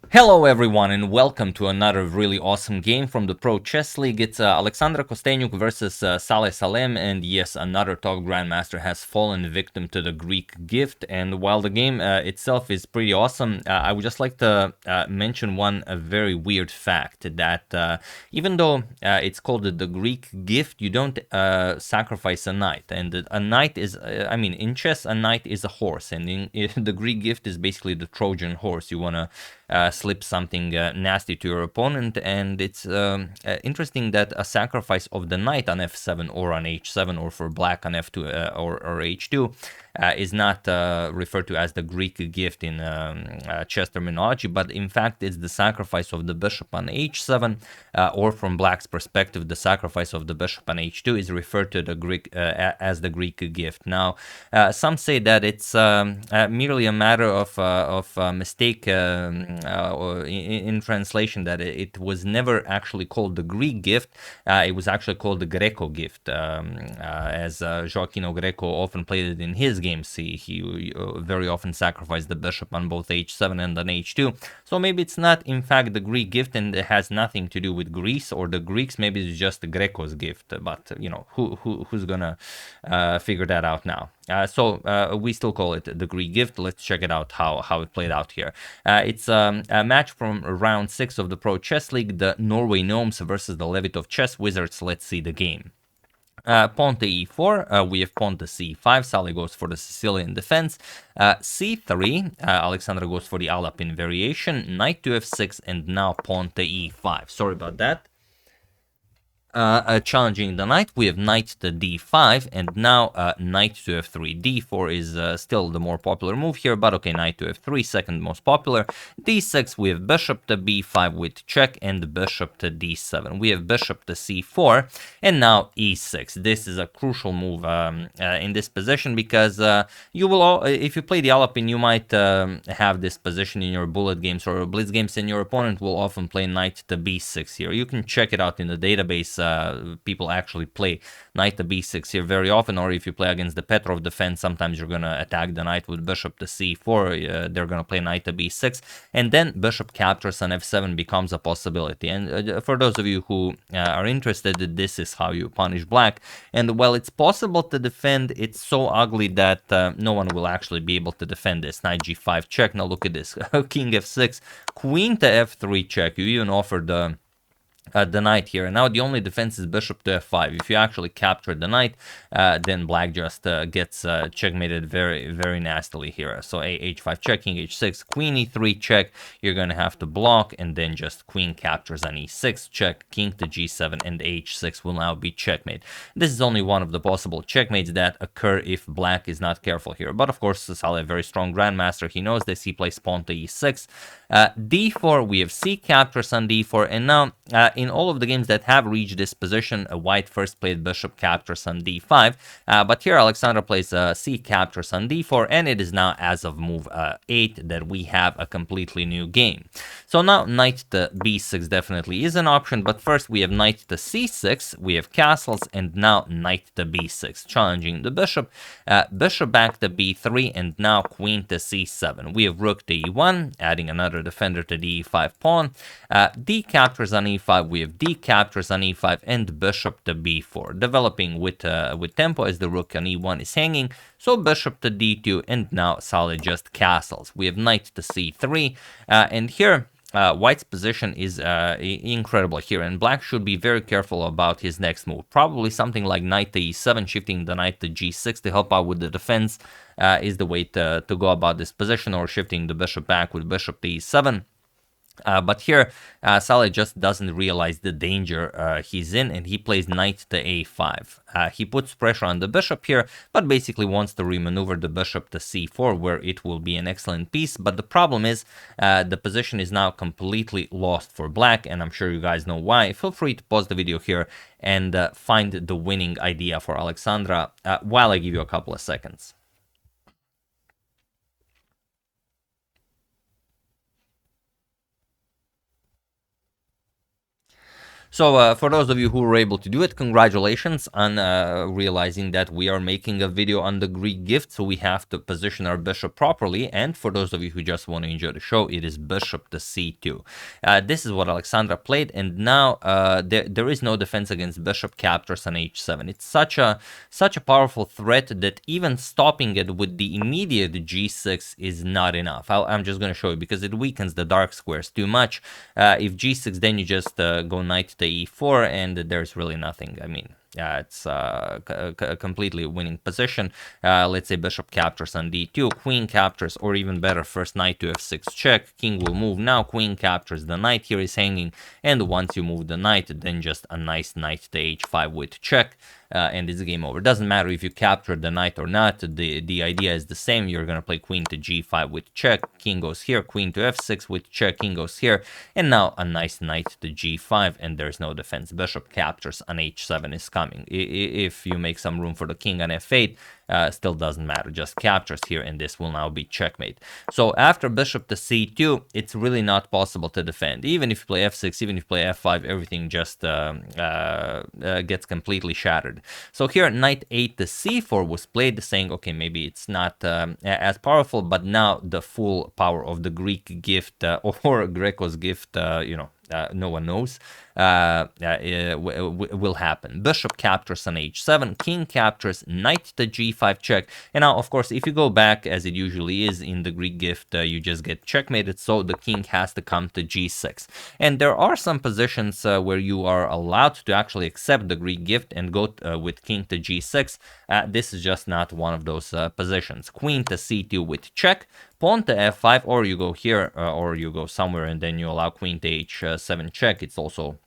Hello everyone and welcome to another really awesome game from the Pro Chess League. It's Alexandra Kosteniuk versus Salem, and yes, another top grandmaster has fallen victim to the Greek gift. And while the game itself is pretty awesome, I would just like to mention one very weird fact that even though it's called the Greek gift, you don't sacrifice a knight. And a knight is, in chess, a knight is a horse, and the Greek gift is basically the Trojan horse. You want to slip something nasty to your opponent, and it's interesting that a sacrifice of the knight on f7 or on h7 or for black on f2 or h2 is not referred to as the Greek gift in chess terminology, but in fact it's the sacrifice of the bishop on h7, or from black's perspective, the sacrifice of the bishop on h2 is referred to the Greek as the Greek gift. Now, some say that it's merely a matter of mistake in translation, that it was never actually called the Greek gift. It was actually called the Greco gift, as Joaquino Greco often played it in his games. He very often sacrificed the bishop on both h7 and on h2. So maybe it's not in fact the Greek gift, and it has nothing to do with Greece or the Greeks. Maybe it's just the Greco's gift. But who's gonna figure that out now? So we still call it the Greek gift. Let's check it out how it played out here. It's a match from round 6 of the Pro Chess League, the Norway Gnomes versus the Levitov Chess Wizards. Let's see the game. Pawn to e4, we have pawn to c5, Saleh goes for the Sicilian defense, c3, Alexandra goes for the Alapin variation, knight to f6, and now pawn to e5. Sorry about that. Challenging the knight, we have knight to d5, and now knight to f3. d4 is still the more popular move here, but okay, knight to f3, second most popular. d6, we have bishop to b5 with check, and bishop to d7. We have bishop to c4, and now e6. This is a crucial move in this position, because you will, if you play the Alapin, you might have this position in your bullet games or blitz games, and your opponent will often play knight to b6 here. You can check it out in the database. People actually play knight to b6 here very often, or if you play against the Petrov defense, sometimes you're going to attack the knight with bishop to c4. They're going to play knight to b6, and then bishop captures on f7 becomes a possibility. And for those of you who are interested, this is how you punish black. And while it's possible to defend, it's so ugly that no one will actually be able to defend this. Knight g5 check. Now look at this. King f6, queen to f3 check. You even offered the knight here, and now the only defense is bishop to f5. If you actually capture the knight, then black just gets checkmated very, very nastily here. So h5 check, king h6, queen e3 check. You're gonna have to block, and then just queen captures on e6 check, king to g7, and h6 will now be checkmate. This is only one of the possible checkmates that occur if black is not careful here. But of course, Saleh, a very strong grandmaster, he knows this. He plays pawn to e6, d4. We have c captures on d4, and now in all of the games that have reached this position, white first played bishop captures on d5, but here Alexandra plays c captures on d4, and it is now as of move 8 that we have a completely new game. So now knight to b6 definitely is an option, but first we have knight to c6, we have castles, and now knight to b6, challenging the bishop, bishop back to b3, and now queen to c7. We have rook to e1, adding another defender to the e5 pawn, d captures on e5, we have d captures on e5, and bishop to b4, developing with tempo as the rook on e1 is hanging. So bishop to d2, and now Saleh just castles. We have knight to c3, and here white's position is incredible here, and black should be very careful about his next move. Probably something like knight to e7, shifting the knight to g6 to help out with the defense is the way to go about this position, or shifting the bishop back with bishop to e7. But here, Saleh just doesn't realize the danger he's in, and he plays knight to a5. He puts pressure on the bishop here, but basically wants to remaneuver the bishop to c4, where it will be an excellent piece. But the problem is, the position is now completely lost for black, and I'm sure you guys know why. Feel free to pause the video here and find the winning idea for Alexandra while I give you a couple of seconds. So for those of you who were able to do it, congratulations on realizing that we are making a video on the Greek gift, so we have to position our bishop properly. And for those of you who just want to enjoy the show, it is bishop to c2. This is what Alexandra played, and now there is no defense against bishop captures on h7. It's such a powerful threat that even stopping it with the immediate g6 is not enough. I'm just going to show you, because it weakens the dark squares too much. If g6, then you just go knight to e4, and there's really nothing. I mean, it's a completely winning position. Let's say bishop captures on d2, queen captures, or even better, first knight to f6 check, king will move, now queen captures, the knight here is hanging, and once you move the knight, then just a nice knight to h5 with check, and it's game over. Doesn't matter if you capture the knight or not, the idea is the same. You're gonna play queen to g5 with check, king goes here, queen to f6 with check, king goes here, and now a nice knight to g5, and there's no defense. Bishop captures on h7 is coming. If you make some room for the king on f8, still doesn't matter, just captures here, and this will now be checkmate. So after bishop to c2, it's really not possible to defend. Even if you play f6, even if you play f5, everything just gets completely shattered. So here knight 8 to c4 was played, saying, okay, maybe it's not as powerful, but now the full power of the Greek gift or Greco's gift, no one knows, will happen. Bishop captures on h7, king captures, knight to g5 check, and now of course if you go back, as it usually is in the Greek gift, you just get checkmated, so the king has to come to g6. And there are some positions where you are allowed to actually accept the Greek gift and go with king to g6. This is just not one of those positions. Queen to c2 with check, pawn to f5, or you go here, or you go somewhere and then you allow queen to h7 check. It's also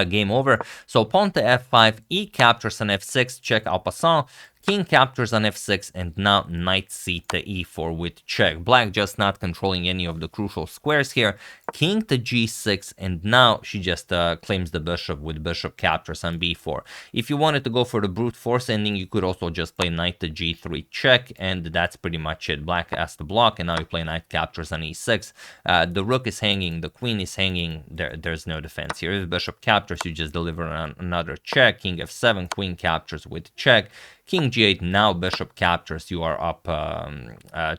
game over. So pawn to f5, e captures on f6, check en passant, king captures on f6, and now knight c to e4 with check. Black just not controlling any of the crucial squares here. King to g6, and now she just claims the bishop with bishop captures on b4. If you wanted to go for the brute force ending, you could also just play knight to g3 check, and that's pretty much it. Black has to block, and now you play knight captures on e6. The rook is hanging, the queen is hanging, there's no defense here. If bishop captures, you just deliver another check. King f7, queen captures with check. King g8, now bishop captures, you are up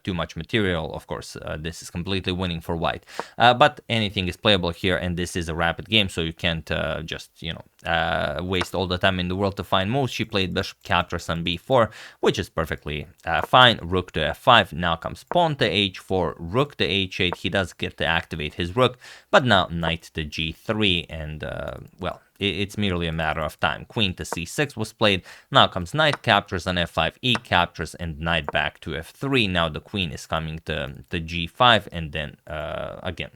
too much material. Of course, this is completely winning for white. But anything is playable here, and this is a rapid game, so you can't just, waste all the time in the world to find moves. She played bishop captures on b4, which is perfectly fine. Rook to f5, now comes pawn to h4, rook to h8. He does get to activate his rook, but now knight to g3, and, well, it's merely a matter of time. Queen to c6 was played. Now comes knight captures on f5, e captures, and knight back to f3. Now the queen is coming to g5, and then again,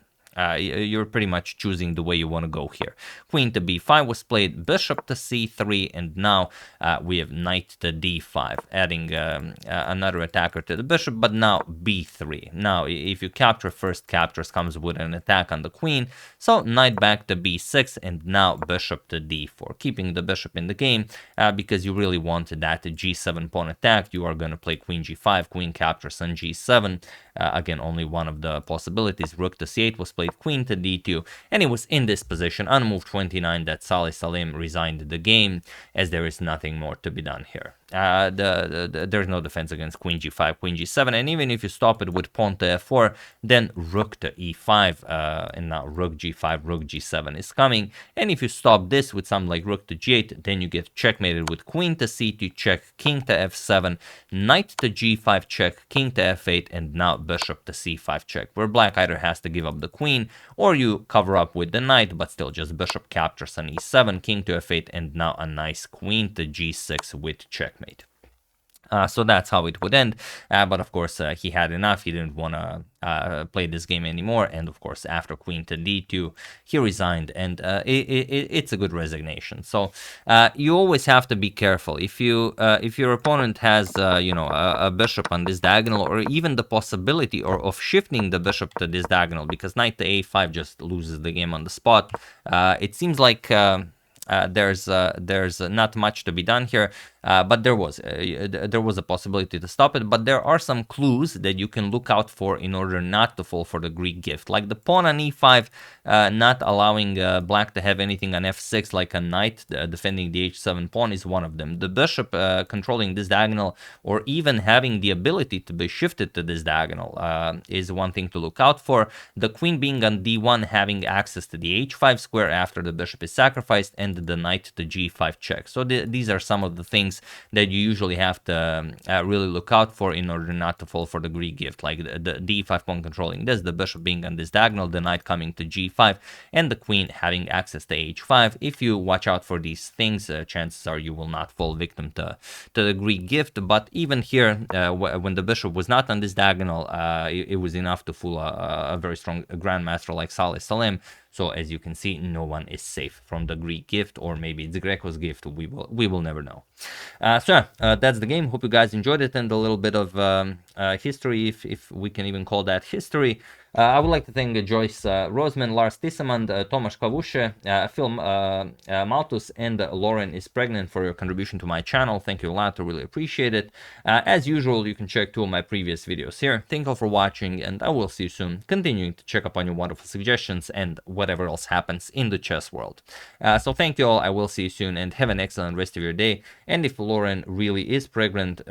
you're pretty much choosing the way you want to go here. Queen to b5 was played, bishop to c3, and now we have knight to d5, adding another attacker to the bishop, but now b3. Now, if you capture, first captures comes with an attack on the queen, so knight back to b6, and now bishop to d4, keeping the bishop in the game, because you really wanted that g7 pawn attack. You are going to play queen g5, queen captures on g7. Again, only one of the possibilities. Rook to c8 was played, queen to d2, and it was in this position on move 29 that Salem resigned the game, as there is nothing more to be done here. There's no defense against queen g5, queen g7, and even if you stop it with pawn to f4, then rook to e5, and now rook g5, rook g7 is coming, and if you stop this with something like rook to g8, then you get checkmated with queen to c2 check, king to f7, knight to g5 check, king to f8, and now bishop to c5 check, where black either has to give up the queen, or you cover up with the knight, but still just bishop captures on e7, king to f8, and now a nice queen to g6 with checkmate. So that's how it would end, but of course he had enough. He didn't want to play this game anymore, and of course after queen to d2 he resigned, and it's a good resignation. So you always have to be careful if your opponent has a bishop on this diagonal, or even the possibility of shifting the bishop to this diagonal, because knight to a5 just loses the game on the spot. It seems like there's not much to be done here. but there was a possibility to stop it. But there are some clues that you can look out for in order not to fall for the Greek gift, like the pawn on e5, not allowing black to have anything on f6, like a knight defending the h7 pawn is one of them. The bishop controlling this diagonal, or even having the ability to be shifted to this diagonal, is one thing to look out for. The queen being on d1, having access to the h5 square after the bishop is sacrificed, and the knight to g5 check. So these are some of the things that you usually have to really look out for in order not to fall for the Greek gift, like the d5 pawn controlling this, the bishop being on this diagonal, the knight coming to g5, and the queen having access to h5. If you watch out for these things, chances are you will not fall victim to the Greek gift. But even here, when the bishop was not on this diagonal, it was enough to fool a very strong grandmaster like Salem. So as you can see, no one is safe from the Greek gift, or maybe it's Greco's gift. We will never know. That's the game. Hope you guys enjoyed it, and a little bit of history, if we can even call that history. I would like to thank Joyce Roseman, Lars Tissamand, Tomasz Kawusche, Phil Malthus, and Lauren is pregnant for your contribution to my channel. Thank you a lot. I really appreciate it. As usual, you can check 2 of my previous videos here. Thank you all for watching, and I will see you soon, continuing to check up on your wonderful suggestions and whatever else happens in the chess world. So thank you all. I will see you soon, and have an excellent rest of your day. And if Lauren really is pregnant,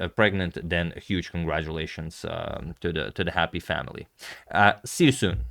then huge congratulations to the happy family. See you soon.